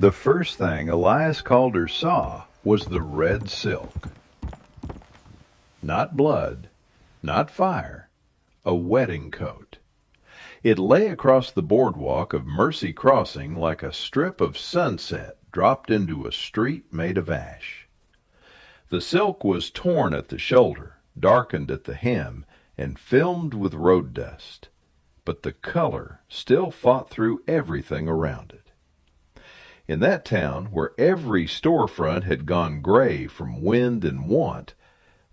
The first thing Elias Calder saw was the red silk. Not blood, not fire, a wedding coat. It lay across the boardwalk of Mercy Crossing like a strip of sunset dropped into a street made of ash. The silk was torn at the shoulder, darkened at the hem, and filmed with road dust, but the color still fought through everything around it. In that town, where every storefront had gone gray from wind and want,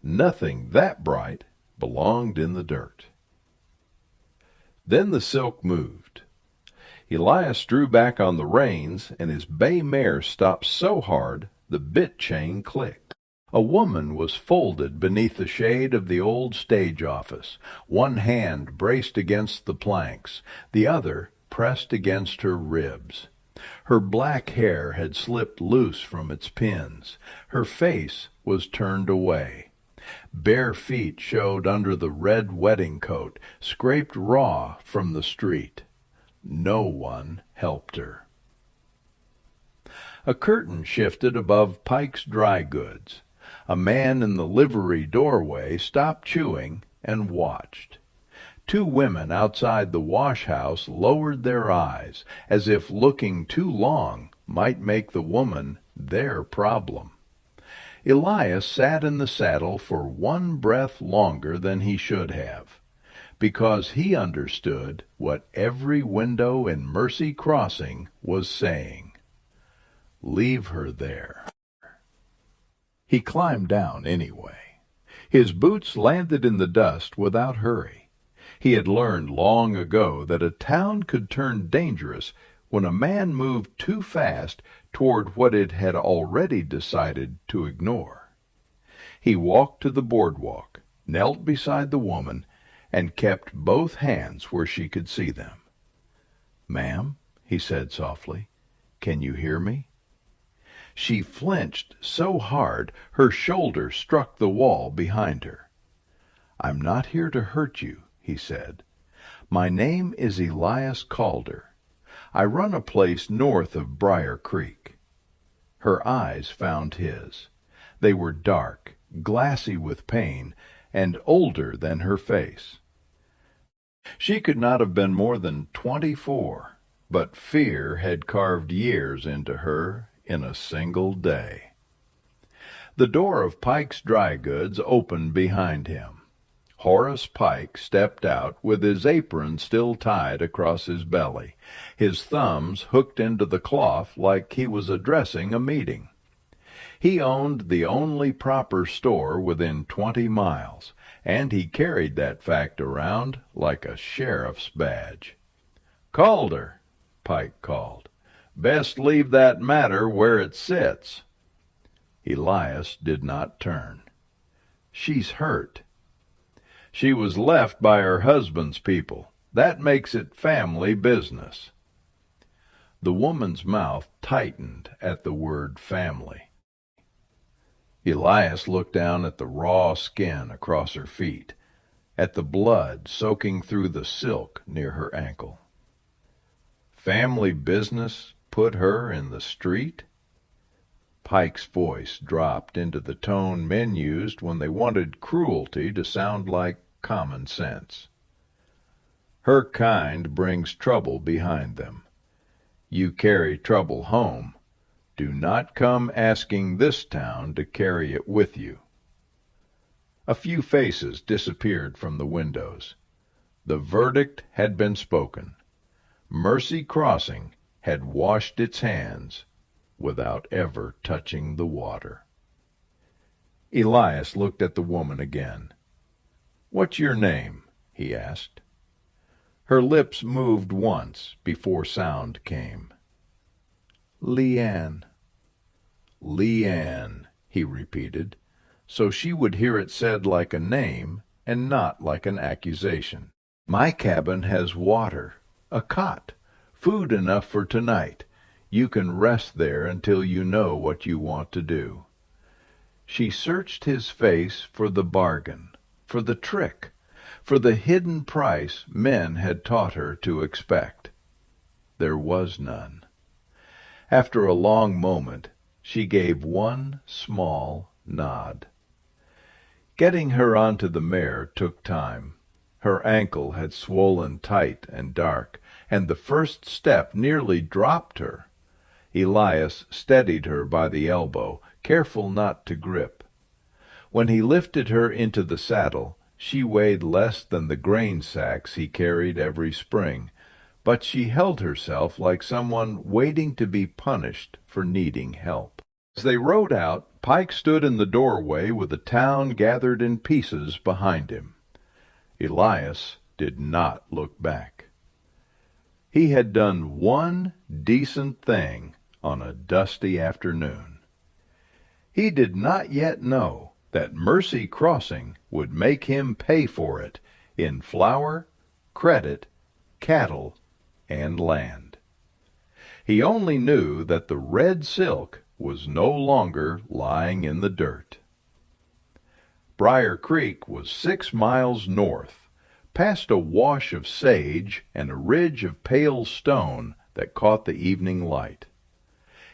nothing that bright belonged in the dirt. Then the silk moved. Elias drew back on the reins, and his bay mare stopped so hard the bit chain clicked. A woman was folded beneath the shade of the old stage office, one hand braced against the planks, the other pressed against her ribs. Her black hair had slipped loose from its pins. Her face was turned away. Bare feet showed under the red wedding coat, scraped raw from the street. No one helped her. A curtain shifted above Pike's Dry Goods. A man in the livery doorway stopped chewing and watched. Two women outside the wash-house lowered their eyes, as if looking too long might make the woman their problem. Elias sat in the saddle for one breath longer than he should have, because he understood what every window in Mercy Crossing was saying. Leave her there. He climbed down anyway. His boots landed in the dust without hurry. He had learned long ago that a town could turn dangerous when a man moved too fast toward what it had already decided to ignore. He walked to the boardwalk, knelt beside the woman, and kept both hands where she could see them. "Ma'am," he said softly, "can you hear me?" She flinched so hard her shoulder struck the wall behind her. "I'm not here to hurt you," he said. "My name is Elias Calder. I run a place north of Briar Creek." Her eyes found his. They were dark, glassy with pain, and older than her face. She could not have been more than 24, but fear had carved years into her in a single day. The door of Pike's Dry Goods opened behind him. Horace Pike stepped out with his apron still tied across his belly, his thumbs hooked into the cloth like he was addressing a meeting. He owned the only proper store within 20 miles, and he carried that fact around like a sheriff's badge. "Calder," Pike called. "Best leave that matter where it sits." Elias did not turn. "She's hurt." "She was left by her husband's people. That makes it family business." The woman's mouth tightened at the word family. Elias looked down at the raw skin across her feet, at the blood soaking through the silk near her ankle. Family business put her in the street? Pike's voice dropped into the tone men used when they wanted cruelty to sound like common sense. "Her kind brings trouble behind them. You carry trouble home. Do not come asking this town to carry it with you." A few faces disappeared from the windows. The verdict had been spoken. Mercy Crossing had washed its hands without ever touching the water. Elias looked at the woman again. "What's your name?" he asked. Her lips moved once before sound came. "Lian." "Lian," he repeated, so she would hear it said like a name and not like an accusation. "My cabin has water, a cot, food enough for tonight. You can rest there until you know what you want to do." She searched his face for the bargain, for the trick, for the hidden price men had taught her to expect. There was none. After a long moment, she gave one small nod. Getting her onto the mare took time. Her ankle had swollen tight and dark, and the first step nearly dropped her. Elias steadied her by the elbow, careful not to grip. When he lifted her into the saddle, she weighed less than the grain sacks he carried every spring, but she held herself like someone waiting to be punished for needing help. As they rode out, Pike stood in the doorway with the town gathered in pieces behind him. Elias did not look back. He had done one decent thing on a dusty afternoon. He did not yet know that Mercy Crossing would make him pay for it in flour, credit, cattle, and land. He only knew that the red silk was no longer lying in the dirt. Briar Creek was 6 miles north, past a wash of sage and a ridge of pale stone that caught the evening light.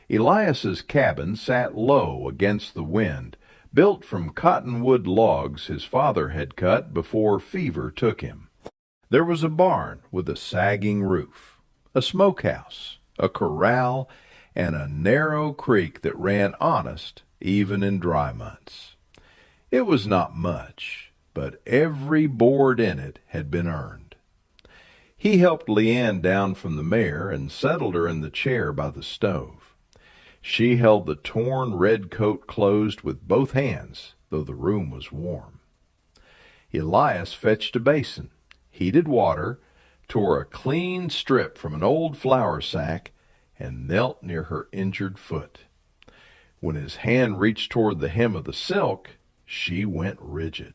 Elias's cabin sat low against the wind, built from cottonwood logs his father had cut before fever took him. There was a barn with a sagging roof, a smokehouse, a corral, and a narrow creek that ran honest even in dry months. It was not much, but every board in it had been earned. He helped Lian down from the mare and settled her in the chair by the stove. She held the torn red coat closed with both hands, though the room was warm. Elias fetched a basin, heated water, tore a clean strip from an old flour sack, and knelt near her injured foot. When his hand reached toward the hem of the silk, she went rigid.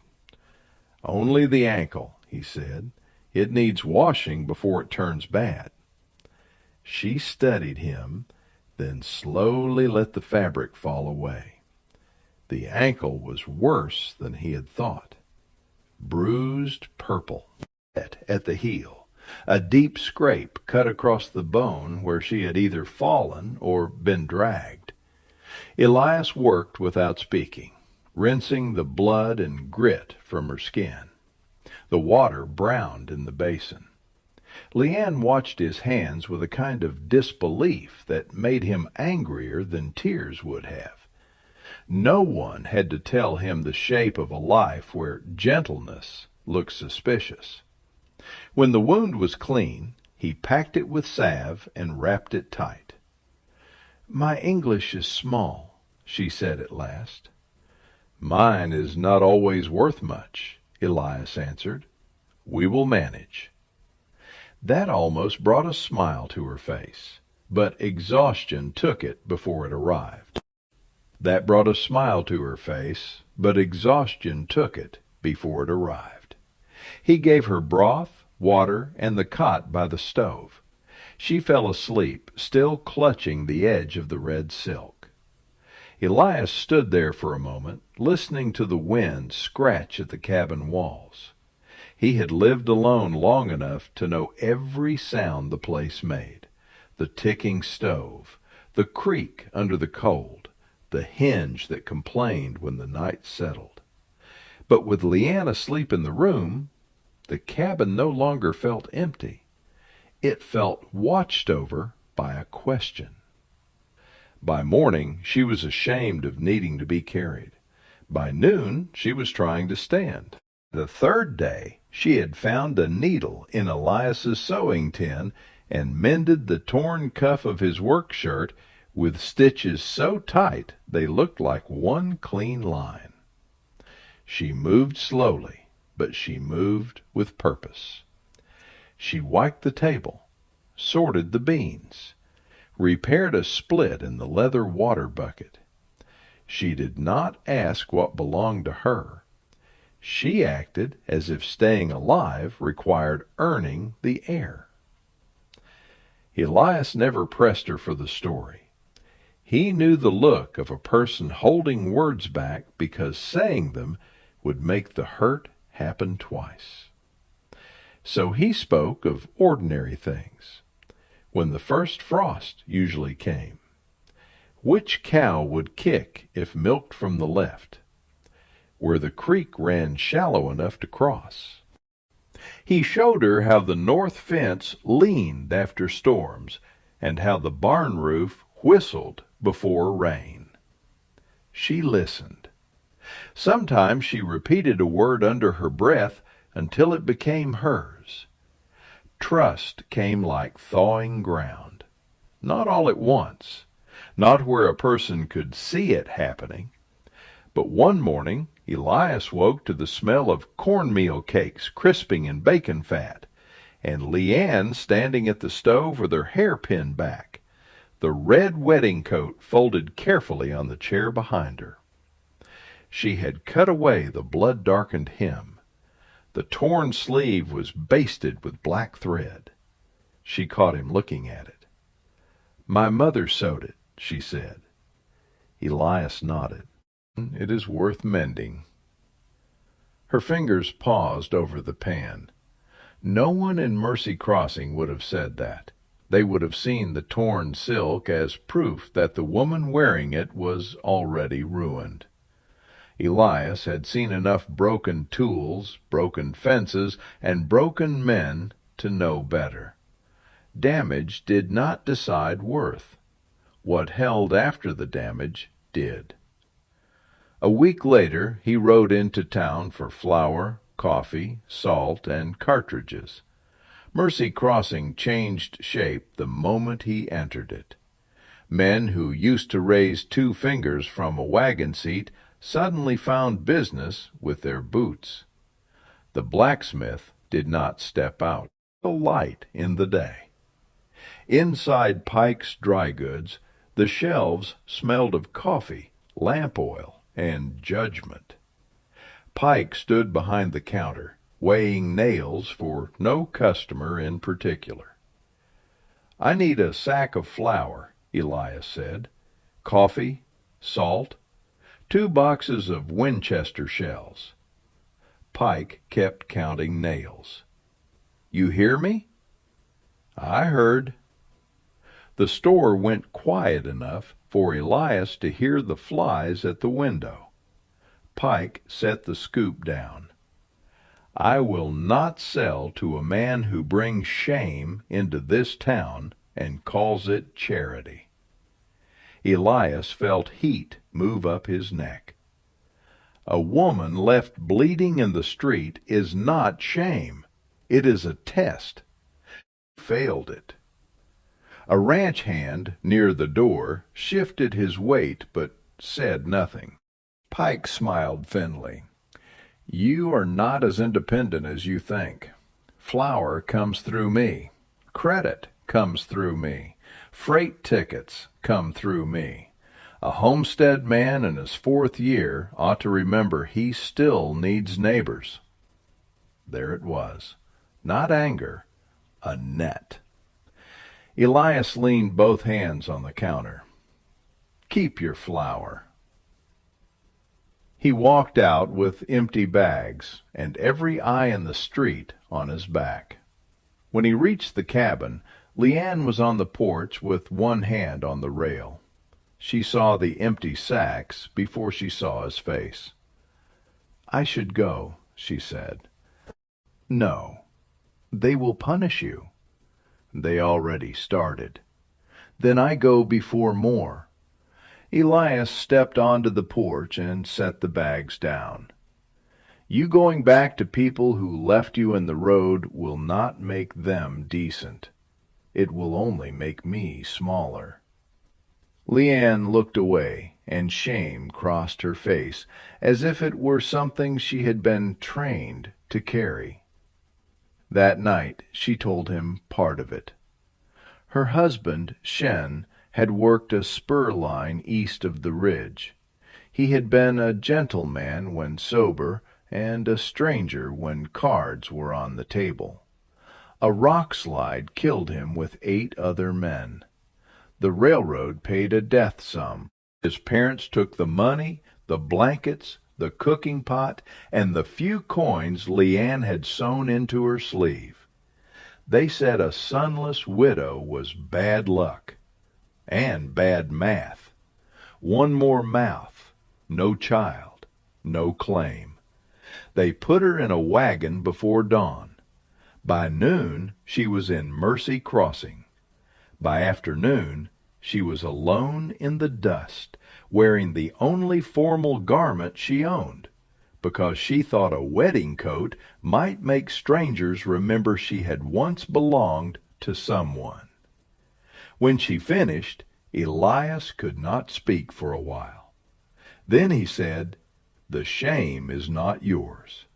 "Only the ankle," he said. "It needs washing before it turns bad." She studied him, then slowly let the fabric fall away. The ankle was worse than he had thought. Bruised purple at the heel. A deep scrape cut across the bone where she had either fallen or been dragged. Elias worked without speaking, rinsing the blood and grit from her skin. The water browned in the basin. Lian watched his hands with a kind of disbelief that made him angrier than tears would have. No one had to tell him the shape of a life where gentleness looked suspicious. When the wound was clean, he packed it with salve and wrapped it tight. "My English is small," she said at last. "Mine is not always worth much," Elias answered. "We will manage." That almost brought a smile to her face, but exhaustion took it before it arrived. That brought a smile to her face, but exhaustion took it before it arrived. He gave her broth, water, and the cot by the stove. She fell asleep, still clutching the edge of the red silk. Elias stood there for a moment, listening to the wind scratch at the cabin walls. He had lived alone long enough to know every sound the place made: the ticking stove, the creak under the cold, the hinge that complained when the night settled. But with Lian asleep in the room, the cabin no longer felt empty. It felt watched over by a question. By morning, she was ashamed of needing to be carried. By noon, she was trying to stand. The third day, she had found a needle in Elias's sewing tin and mended the torn cuff of his work shirt with stitches so tight they looked like one clean line. She moved slowly, but she moved with purpose. She wiped the table, sorted the beans, repaired a split in the leather water bucket. She did not ask what belonged to her. She acted as if staying alive required earning the air. Elias never pressed her for the story. He knew the look of a person holding words back because saying them would make the hurt happen twice. So he spoke of ordinary things. When the first frost usually came, Which cow would kick if milked from the left, where the creek ran shallow enough to cross? He showed her how the north fence leaned after storms, and how the barn roof whistled before rain. She listened. Sometimes she repeated a word under her breath until it became hers. Trust came like thawing ground, not all at once, not where a person could see it happening. But one morning Elias woke to the smell of cornmeal cakes crisping in bacon fat, and Lian standing at the stove with her hair pinned back, the red wedding coat folded carefully on the chair behind her. She had cut away the blood-darkened hem. The torn sleeve was basted with black thread. She caught him looking at it. "My mother sewed it," she said. Elias nodded. "It is worth mending." Her fingers paused over the pan. No one in Mercy Crossing would have said that. They would have seen the torn silk as proof that the woman wearing it was already ruined. Elias had seen enough broken tools, broken fences, and broken men to know better. Damage did not decide worth. What held after the damage did. A week later he rode into town for flour, coffee, salt, and cartridges. Mercy Crossing changed shape the moment he entered it. Men who used to raise 2 fingers from a wagon seat suddenly found business with their boots. The blacksmith did not step out. A light in the day. Inside Pike's dry goods, the shelves smelled of coffee, lamp oil, and judgment. Pike stood behind the counter, weighing nails for no customer in particular. "I need a sack of flour," Elias said. "Coffee, salt, 2 boxes of Winchester shells." Pike kept counting nails. "You hear me?" "I heard." The store went quiet enough for Elias to hear the flies at the window. Pike set the scoop down. "I will not sell to a man who brings shame into this town and calls it charity." Elias felt heat move up his neck. A woman left bleeding in the street is not shame. It is a test. He failed it. A ranch hand near the door shifted his weight but said nothing. Pike smiled thinly. "You are not as independent as you think. Flour comes through me. Credit comes through me. Freight tickets come through me. A Homestead man in his 4th year ought to remember he still needs neighbors." There it was. Not anger. A net. Elias leaned both hands on the counter. "Keep your flour." He walked out with empty bags and every eye in the street on his back. When he reached the cabin, Lian was on the porch with one hand on the rail. She saw the empty sacks before she saw his face. "I should go," she said. "No. They will punish you." "They already started." "Then I go before more." Elias stepped onto the porch and set the bags down. "You going back to people who left you in the road will not make them decent. It will only make me smaller." Lian looked away, and shame crossed her face, as if it were something she had been trained to carry. That night she told him part of it. Her husband, Shen, had worked a spur line east of the ridge. He had been a gentleman when sober, and a stranger when cards were on the table. A rock slide killed him with 8 other men. The railroad paid a death sum. His parents took the money, the blankets, the cooking pot, and the few coins Lian had sewn into her sleeve. They said a sonless widow was bad luck and bad math. One more mouth, no child, no claim. They put her in a wagon before dawn. By noon, she was in Mercy Crossing. By afternoon, she was alone in the dust, wearing the only formal garment she owned, because she thought a wedding coat might make strangers remember she had once belonged to someone. When she finished, Elias could not speak for a while. Then he said, "The shame is not yours."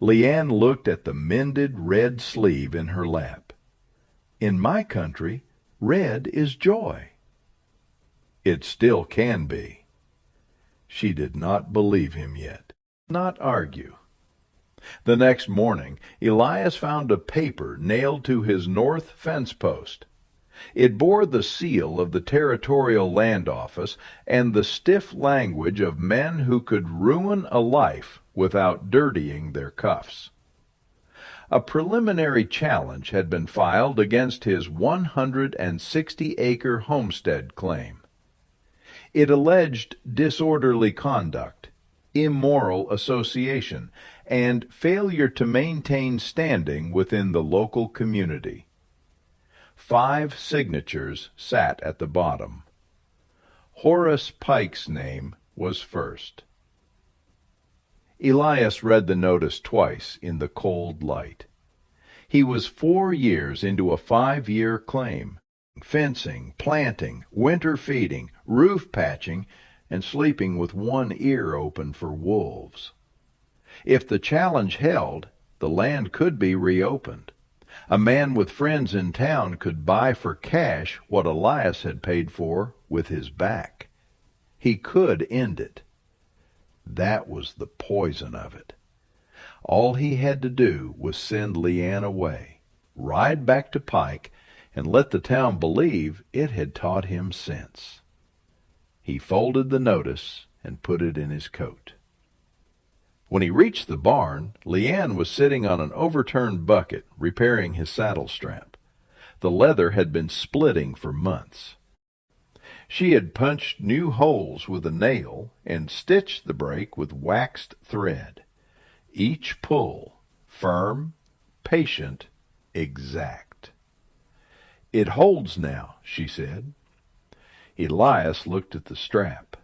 Lian looked at the mended red sleeve in her lap. "In my country, red is joy." "It still can be." She did not believe him yet. Not argue. The next morning, Elias found a paper nailed to his north fence post. It bore the seal of the Territorial Land Office and the stiff language of men who could ruin a life without dirtying their cuffs. A preliminary challenge had been filed against his 160-acre homestead claim. It alleged disorderly conduct, immoral association, and failure to maintain standing within the local community. 5 signatures sat at the bottom. Horace Pike's name was first. Elias read the notice twice in the cold light. He was 4 years into a 5-year claim, fencing, planting, winter feeding, roof patching, and sleeping with one ear open for wolves. If the challenge held, the land could be reopened. A man with friends in town could buy for cash what Elias had paid for with his back. He could end it. That was the poison of it. All he had to do was send Lian away, ride back to Pike, and let the town believe it had taught him sense. He folded the notice and put it in his coat. When he reached the barn, Lian was sitting on an overturned bucket, repairing his saddle strap. The leather had been splitting for months. She had punched new holes with a nail and stitched the break with waxed thread. Each pull, firm, patient, exact. "It holds now," she said. Elias looked at the strap,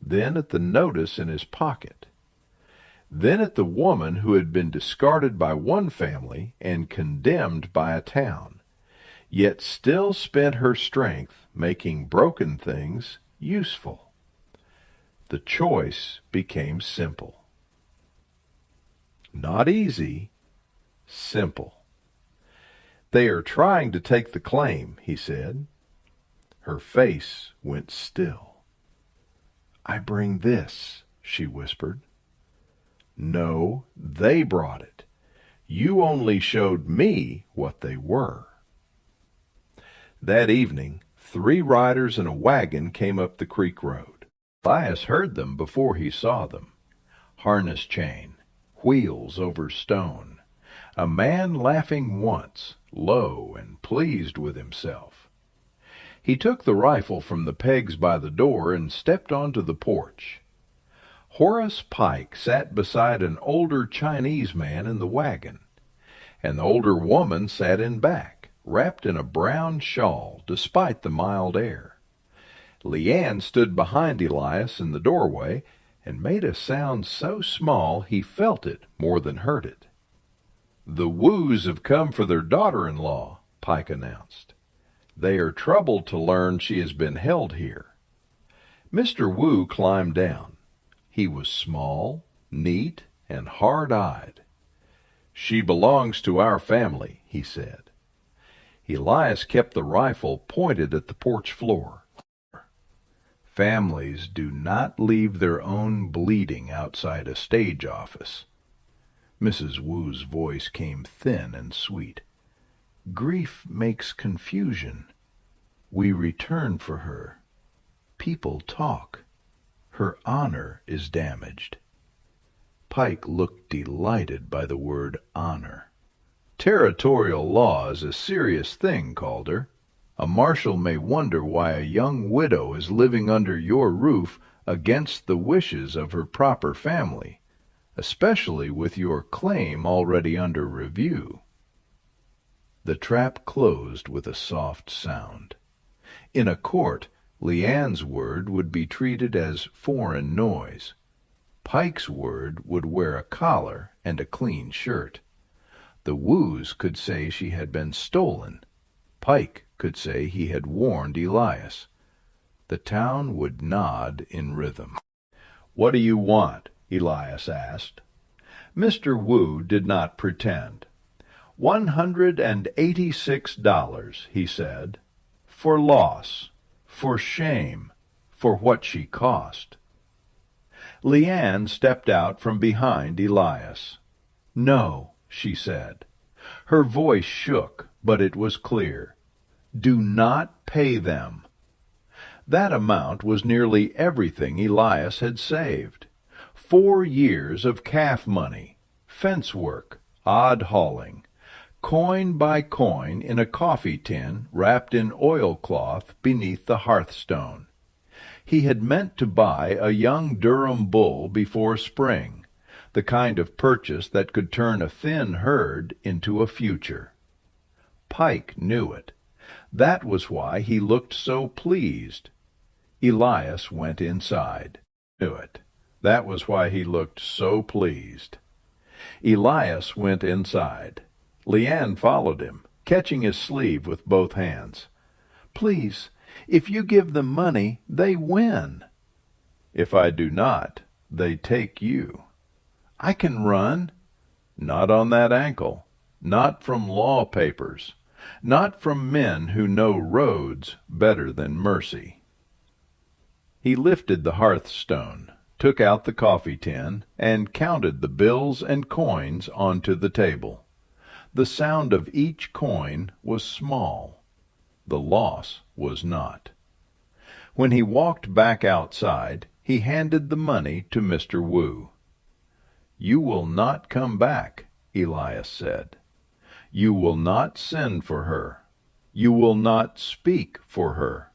then at the notice in his pocket, then at the woman who had been discarded by one family and condemned by a town, yet still spent her strength making broken things useful. The choice became simple. Not easy, simple. "They are trying to take the claim," he said. Her face went still. "I bring this," she whispered. "No, they brought it. You only showed me what they were." That evening, 3 riders and a wagon came up the creek road. Elias heard them before he saw them. Harness chain, wheels over stone. A man laughing once, low and pleased with himself. He took the rifle from the pegs by the door and stepped onto the porch. Horace Pike sat beside an older Chinese man in the wagon, and the older woman sat in back, wrapped in a brown shawl despite the mild air. Lian stood behind Elias in the doorway and made a sound so small he felt it more than heard it. "The Woos have come for their daughter-in-law," Pike announced. "They are troubled to learn she has been held here." Mr. Woo climbed down. He was small, neat, and hard-eyed. "She belongs to our family," he said. Elias kept the rifle pointed at the porch floor. "Families do not leave their own bleeding outside a stage office." Mrs. Woo's voice came thin and sweet. "Grief makes confusion. We return for her. People talk. Her honor is damaged." Pike looked delighted by the word honor. "Territorial law is a serious thing, Calder." A marshal may wonder why a young widow is living under your roof against the wishes of her proper family, especially with your claim already under review." The trap closed with a soft sound. In a court, Lian's word would be treated as foreign noise. Pike's word would wear a collar and a clean shirt. The Woos could say she had been stolen. Pike could say he had warned Elias. The town would nod in rhythm. "What do you want?" Elias asked. Mr. Woo did not pretend. $186, he said, "for loss, for shame, for what she cost." Lian stepped out from behind Elias. "No," she said. Her voice shook, but it was clear. "Do not pay them." That amount was nearly everything Elias had saved. 4 years of calf money, fence work, odd hauling, coin by coin in a coffee tin wrapped in oilcloth beneath the hearthstone. He had meant to buy a young Durham bull before spring, the kind of purchase that could turn a thin herd into a future. Pike knew it. That was why he looked so pleased. Elias went inside. Knew it. That was why he looked so pleased. Elias went inside. Lian followed him, catching his sleeve with both hands. "Please, if you give them money, they win." "If I do not, they take you." "I can run." "Not on that ankle. Not from law papers. Not from men who know roads better than mercy." He lifted the hearthstone, took out the coffee tin, and counted the bills and coins onto the table. The sound of each coin was small. The loss was not. When he walked back outside, he handed the money to Mr. Woo. "You will not come back," Elias said. "You will not send for her. You will not speak for her.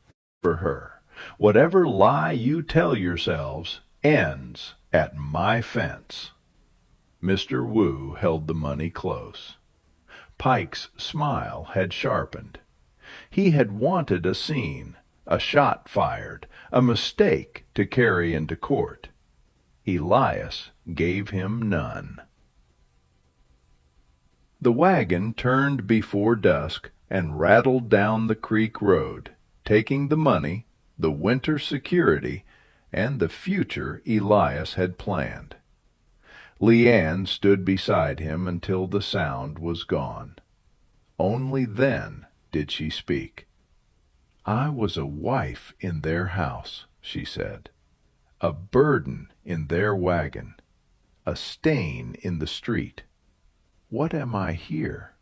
Whatever lie you tell yourselves ends at my fence." Mr. Woo held the money close. Pike's smile had sharpened. He had wanted a scene, a shot fired, a mistake to carry into court. Elias gave him none. The wagon turned before dusk and rattled down the creek road, taking the money, the winter security, and the future Elias had planned. Lian stood beside him until the sound was gone. Only then did she speak. "I was a wife in their house," she said, "a burden in their wagon, a stain in the street. What am I here?"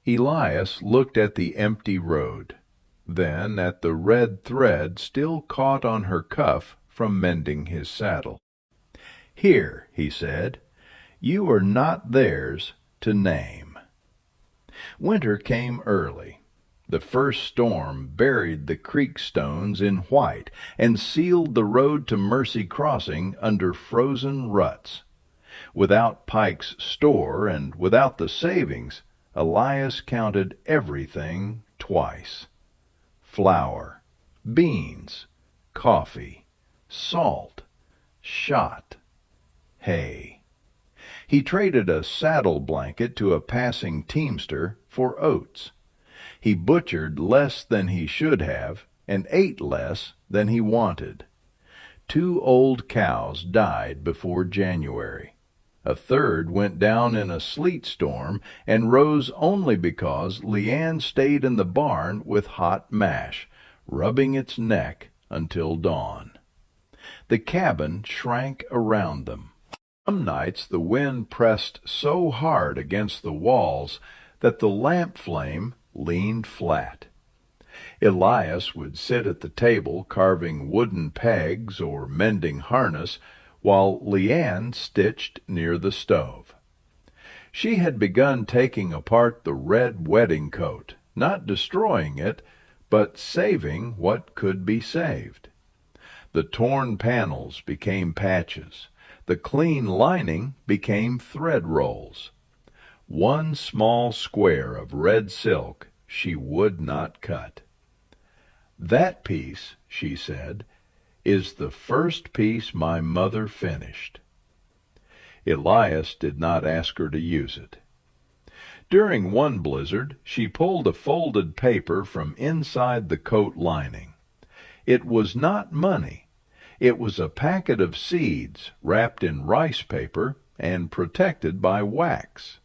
Elias looked at the empty road, then at the red thread still caught on her cuff from mending his saddle. "Here," he said, "you are not theirs to name." Winter came early. The first storm buried the creek stones in white and sealed the road to Mercy Crossing under frozen ruts. Without Pike's store and without the savings, Elias counted everything twice. Flour, beans, coffee, salt, shot, hay. He traded a saddle blanket to a passing teamster for oats. He butchered less than he should have and ate less than he wanted. 2 old cows died before January. A third went down in a sleet storm and rose only because Lian stayed in the barn with hot mash, rubbing its neck until dawn. The cabin shrank around them. Some nights the wind pressed so hard against the walls that the lamp flame leaned flat. Elias would sit at the table carving wooden pegs or mending harness, while Lian stitched near the stove. She had begun taking apart the red wedding coat, not destroying it, but saving what could be saved. The torn panels became patches. The clean lining became thread rolls. One small square of red silk she would not cut. "That piece," she said, "is the first piece my mother finished." Elias did not ask her to use it. During one blizzard, she pulled a folded paper from inside the coat lining. It was not money. It was a packet of seeds wrapped in rice paper and protected by wax.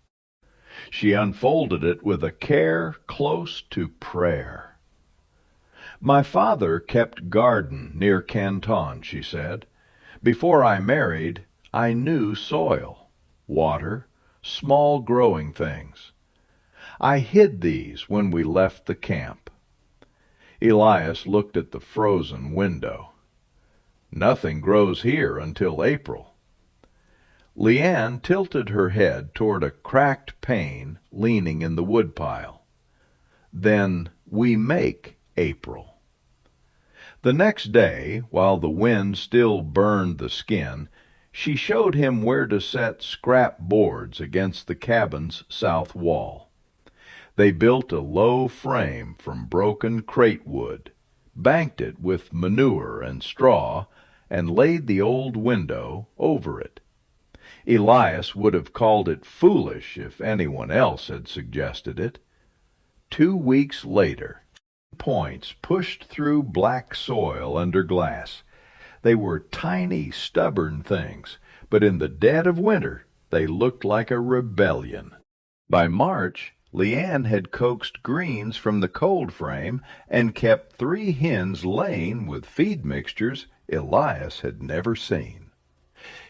She unfolded it with a care close to prayer. "My father kept garden near Canton," she said. "Before I married, I knew soil, water, small growing things. I hid these when we left the camp." Elias looked at the frozen window. "Nothing grows here until April." Lian tilted her head toward a cracked pane leaning in the woodpile. "Then we make April." The next day, while the wind still burned the skin, she showed him where to set scrap boards against the cabin's south wall. They built a low frame from broken crate wood, banked it with manure and straw, and laid the old window over it. Elias would have called it foolish if anyone else had suggested it. 2 weeks later, points pushed through black soil under glass. They were tiny, stubborn things, but in the dead of winter they looked like a rebellion. By March, Lian had coaxed greens from the cold frame and kept 3 hens laying with feed mixtures Elias had never seen.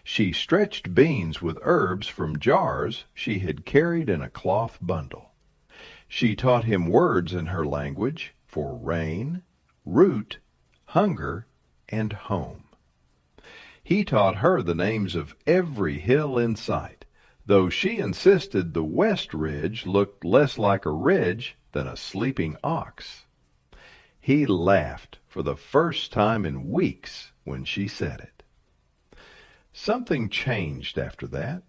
She stretched beans with herbs from jars she had carried in a cloth bundle. She taught him words in her language for rain, root, hunger, and home. He taught her the names of every hill in sight, though she insisted the West Ridge looked less like a ridge than a sleeping ox. He laughed for the first time in weeks when she said it. Something changed after that.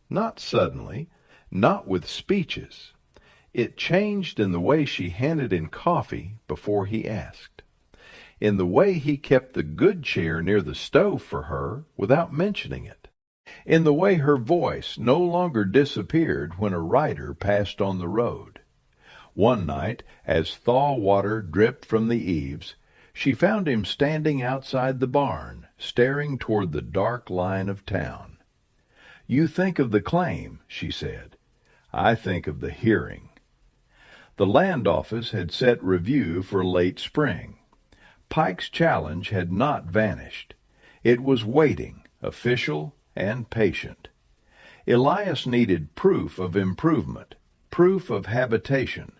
Not suddenly, not with speeches. It changed in the way she handed in coffee before he asked, in the way he kept the good chair near the stove for her without mentioning it, in the way her voice no longer disappeared when a rider passed on the road. One night, as thaw water dripped from the eaves, she found him standing outside the barn, staring toward the dark line of town. "You think of the claim," she said. "I think of the hearing." The land office had set review for late spring. Pike's challenge had not vanished. It was waiting, official and patient. Elias needed proof of improvement, proof of habitation,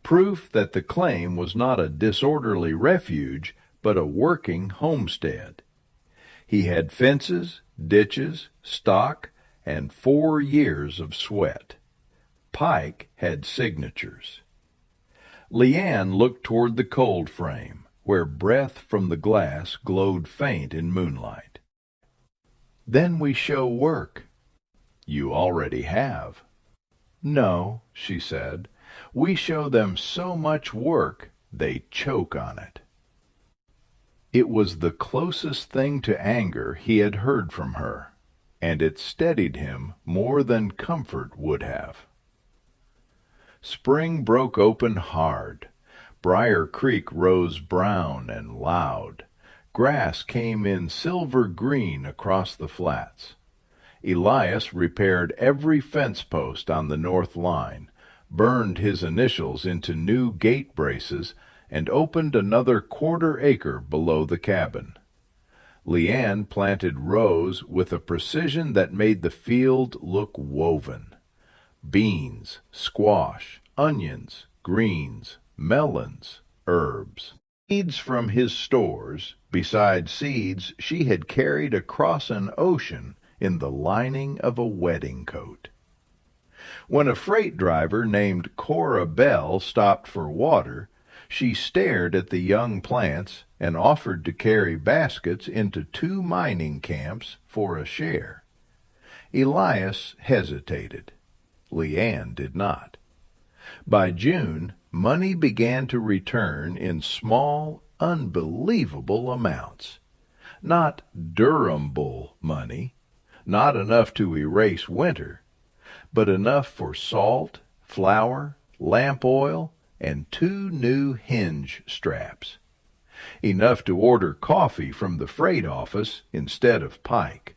proof that the claim was not a disorderly refuge, but a working homestead. He had fences, ditches, stock, and 4 years of sweat. Pike had signatures. Lian looked toward the cold frame, where breath from the glass glowed faint in moonlight. "Then we show work." "You already have." "No," she said. "We show them so much work they choke on it." It was the closest thing to anger he had heard from her, and it steadied him more than comfort would have. Spring broke open hard. Briar Creek rose brown and loud. Grass came in silver green across the flats. Elias repaired every fence post on the north line, burned his initials into new gate braces, and opened another 1/4 acre below the cabin. Lian planted rows with a precision that made the field look woven. Beans, squash, onions, greens, melons, herbs. Seeds from his stores, besides seeds she had carried across an ocean in the lining of a wedding coat. When a freight driver named Cora Bell stopped for water, She stared at the young plants and offered to carry baskets into 2 mining camps for a share. Elias hesitated. Lian did not. By June, money began to return in small, unbelievable amounts. Not Durham-bull money, not enough to erase winter, but enough for salt, flour, lamp oil, and 2 new hinge straps. Enough to order coffee from the freight office instead of Pike.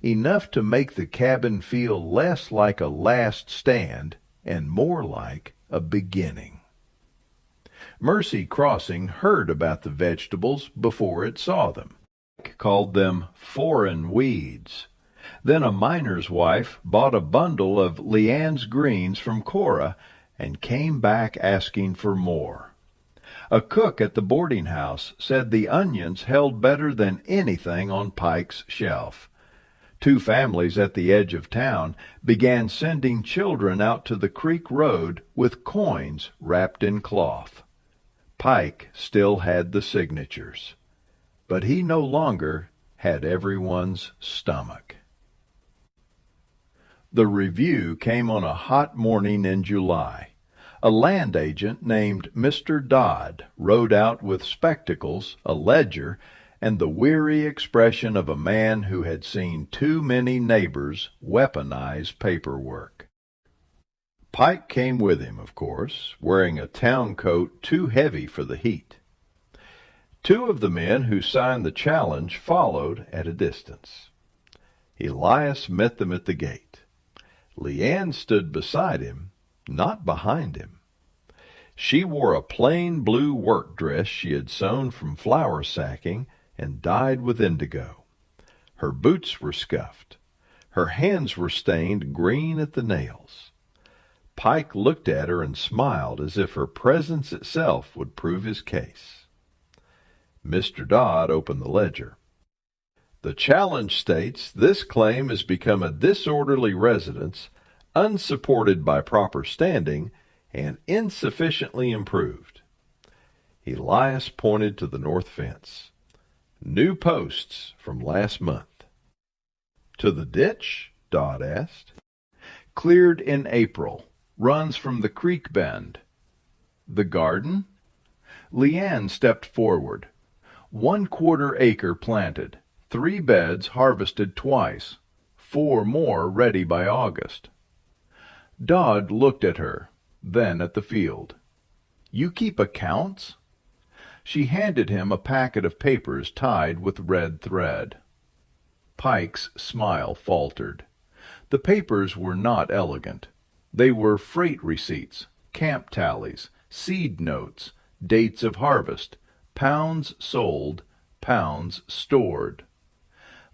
Enough to make the cabin feel less like a last stand and more like a beginning. Mercy Crossing heard about the vegetables before it saw them. Pike called them foreign weeds. Then a miner's wife bought a bundle of Lian's greens from Cora and came back asking for more. A cook at the boarding house said the onions held better than anything on Pike's shelf. 2 families at the edge of town began sending children out to the creek road with coins wrapped in cloth. Pike still had the signatures, but he no longer had everyone's stomach. The review came on a hot morning in July. A land agent named Mr. Dodd rode out with spectacles, a ledger, and the weary expression of a man who had seen too many neighbors weaponize paperwork. Pike came with him, of course, wearing a town coat too heavy for the heat. 2 of the men who signed the challenge followed at a distance. Elias met them at the gate. Lian stood beside him, not behind him. She wore a plain blue work dress she had sewn from flour sacking and dyed with indigo. Her boots were scuffed. Her hands were stained green at the nails. Pike looked at her and smiled as if her presence itself would prove his case. Mr. Dodd opened the ledger. The challenge states this claim has become a disorderly residence, unsupported by proper standing, and insufficiently improved. Elias pointed to the north fence. New posts from last month. To the ditch? Dodd asked. Cleared in April. Runs from the creek bend. The garden? Lian stepped forward. 1/4 acre planted. 3 beds harvested twice. 4 more ready by August. Dodd looked at her, then at the field. You keep accounts? She handed him a packet of papers tied with red thread. Pike's smile faltered. The papers were not elegant. They were freight receipts, camp tallies, seed notes, dates of harvest, pounds sold, pounds stored.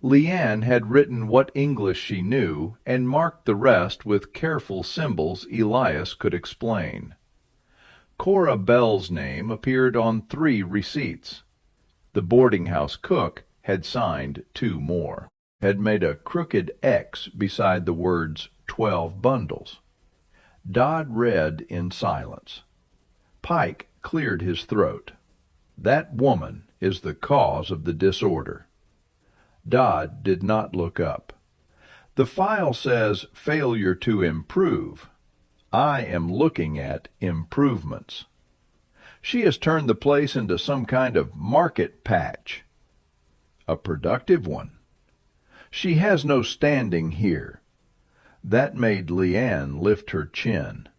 Lian had written what English she knew and marked the rest with careful symbols Elias could explain. Cora Bell's name appeared on 3 receipts. The boarding-house cook had signed 2 more, had made a crooked X beside the words 12 bundles. Dodd read in silence. Pike cleared his throat. That woman is the cause of the disorder. Dodd did not look up. The file says failure to improve. I am looking at improvements. She has turned the place into some kind of market patch. A productive one. She has no standing here. That made Lian lift her chin.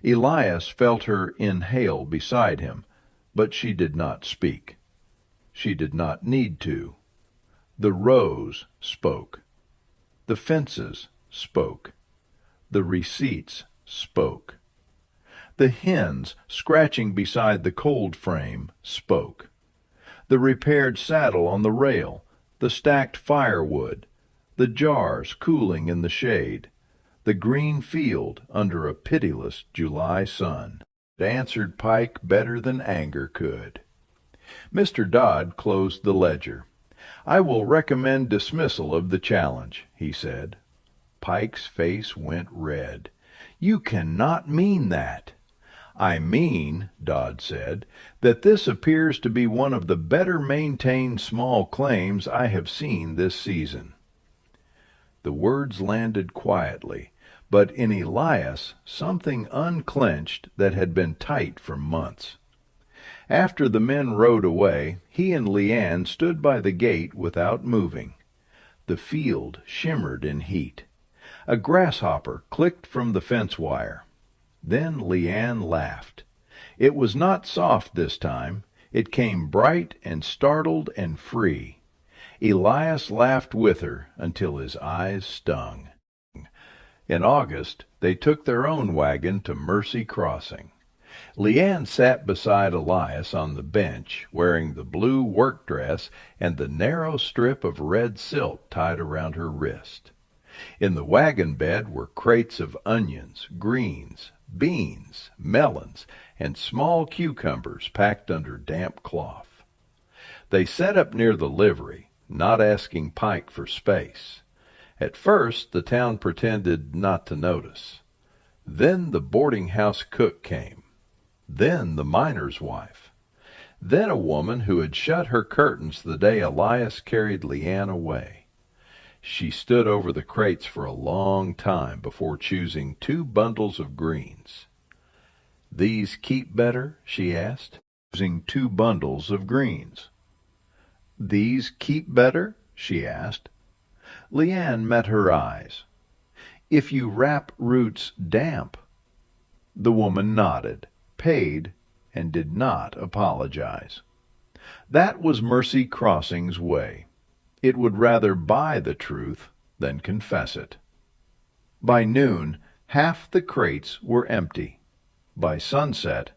Elias felt her inhale beside him, but she did not speak. She did not need to. The rows spoke. The fences spoke. The receipts spoke. The hens scratching beside the cold frame spoke. The repaired saddle on the rail, the stacked firewood, the jars cooling in the shade, the green field under a pitiless July sun. It answered Pike better than anger could. Mr. Dodd closed the ledger. I will recommend dismissal of the challenge, he said. Pike's face went red. You cannot mean that. "I mean," Dodd said, "that this appears to be one of the better maintained small claims I have seen this season." The words landed quietly, but in Elias something unclenched that had been tight for months. After the men rode away, he and Lian stood by the gate without moving. The field shimmered in heat. A grasshopper clicked from the fence wire. Then Lian laughed. It was not soft this time. It came bright and startled and free. Elias laughed with her until his eyes stung. In August, they took their own wagon to Mercy Crossing. Lian sat beside Elias on the bench, wearing the blue work dress and the narrow strip of red silk tied around her wrist. In the wagon bed were crates of onions, greens, beans, melons, and small cucumbers packed under damp cloth. They sat up near the livery, not asking Pike for space. At first the town pretended not to notice. Then the boarding-house cook came. Then the miner's wife. Then a woman who had shut her curtains the day Elias carried Lian away. She stood over the crates for a long time before choosing 2 bundles of greens. "These keep better?" she asked, choosing 2 bundles of greens. "These keep better?" she asked. Lian met her eyes. "If you wrap roots damp." The woman nodded, paid, and did not apologize. That was Mercy Crossing's way. It would rather buy the truth than confess it. By noon, half the crates were empty. By sunset,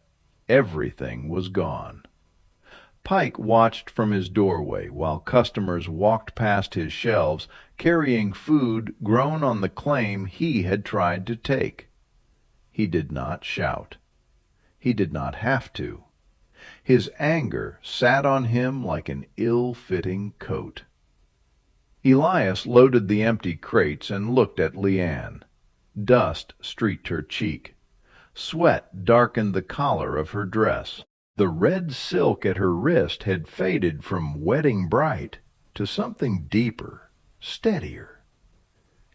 everything was gone. Pike watched from his doorway while customers walked past his shelves carrying food grown on the claim he had tried to take. He did not shout. He did not have to. His anger sat on him like an ill-fitting coat. Elias loaded the empty crates and looked at Lian. Dust streaked her cheek. Sweat darkened the collar of her dress. The red silk at her wrist had faded from wedding bright to something deeper, steadier.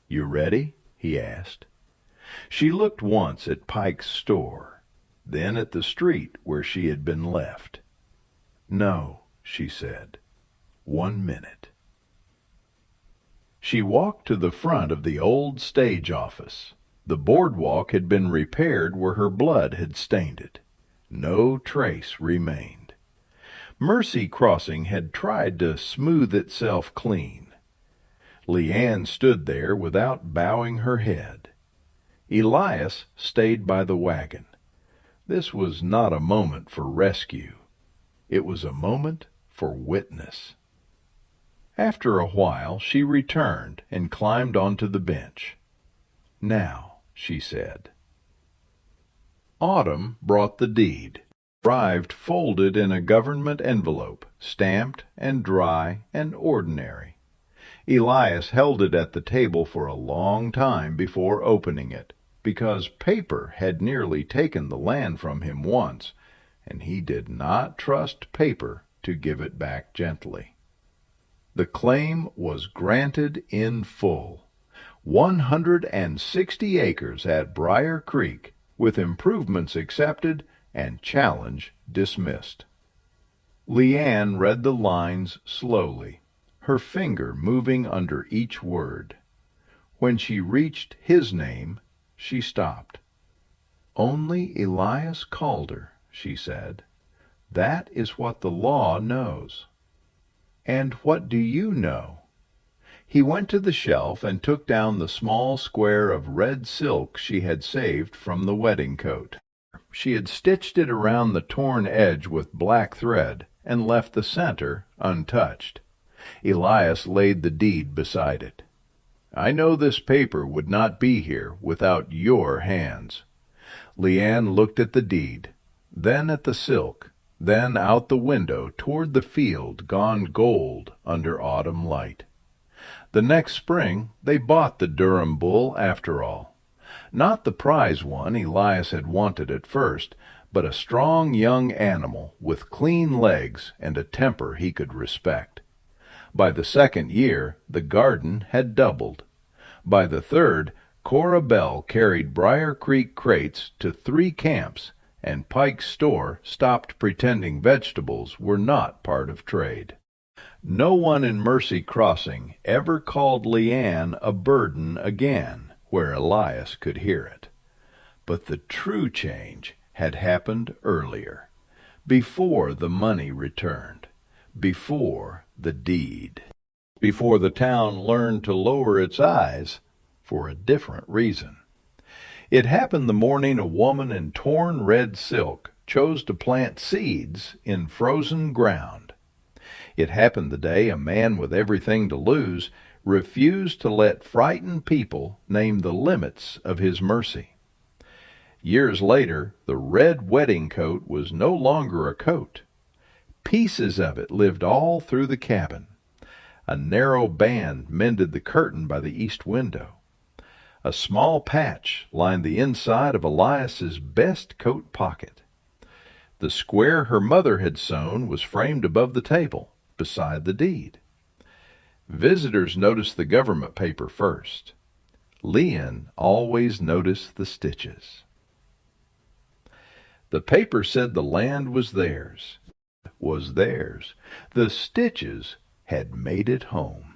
"You ready?" he asked. She looked once at Pike's store, then at the street where she had been left. "No," she said. "1 minute." She walked to the front of the old stage office. The boardwalk had been repaired where her blood had stained it. No trace remained. Mercy Crossing had tried to smooth itself clean. Lian stood there without bowing her head. Elias stayed by the wagon. This was not a moment for rescue. It was a moment for witness. After a while she returned and climbed onto the bench. "Now," she said. Autumn brought the deed. Arrived folded in a government envelope, stamped and dry and ordinary. Elias held it at the table for a long time before opening it, because paper had nearly taken the land from him once, and he did not trust paper to give it back gently. The claim was granted in full. 160 acres at Briar Creek, with improvements accepted and challenge dismissed. Lian read the lines slowly, her finger moving under each word. When she reached his name, she stopped. "Only Elias Calder," she said. "That is what the law knows." "And what do you know?" He went to the shelf and took down the small square of red silk she had saved from the wedding coat. She had stitched it around the torn edge with black thread and left the center untouched. Elias laid the deed beside it. "I know this paper would not be here without your hands." Lian looked at the deed, then at the silk, then out the window toward the field gone gold under autumn light. The next spring they bought the Durham bull after all. Not the prize one Elias had wanted at first, but a strong young animal with clean legs and a temper he could respect. By the second year, the garden had doubled. By the third, Cora Bell carried Briar Creek crates to 3 camps, and Pike's store stopped pretending vegetables were not part of trade. No one in Mercy Crossing ever called Lian a burden again, where Elias could hear it. But the true change had happened earlier, before the money returned, before the deed, before the town learned to lower its eyes for a different reason. It happened the morning a woman in torn red silk chose to plant seeds in frozen ground. It happened the day a man with everything to lose refused to let frightened people name the limits of his mercy. Years later, the red wedding coat was no longer a coat. Pieces of it lived all through the cabin. A narrow band mended the curtain by the east window. A small patch lined the inside of Elias's best coat pocket. The square her mother had sewn was framed above the table, beside the deed. Visitors noticed the government paper first. Lian always noticed the stitches. The paper said the land was theirs. The stitches had made it home.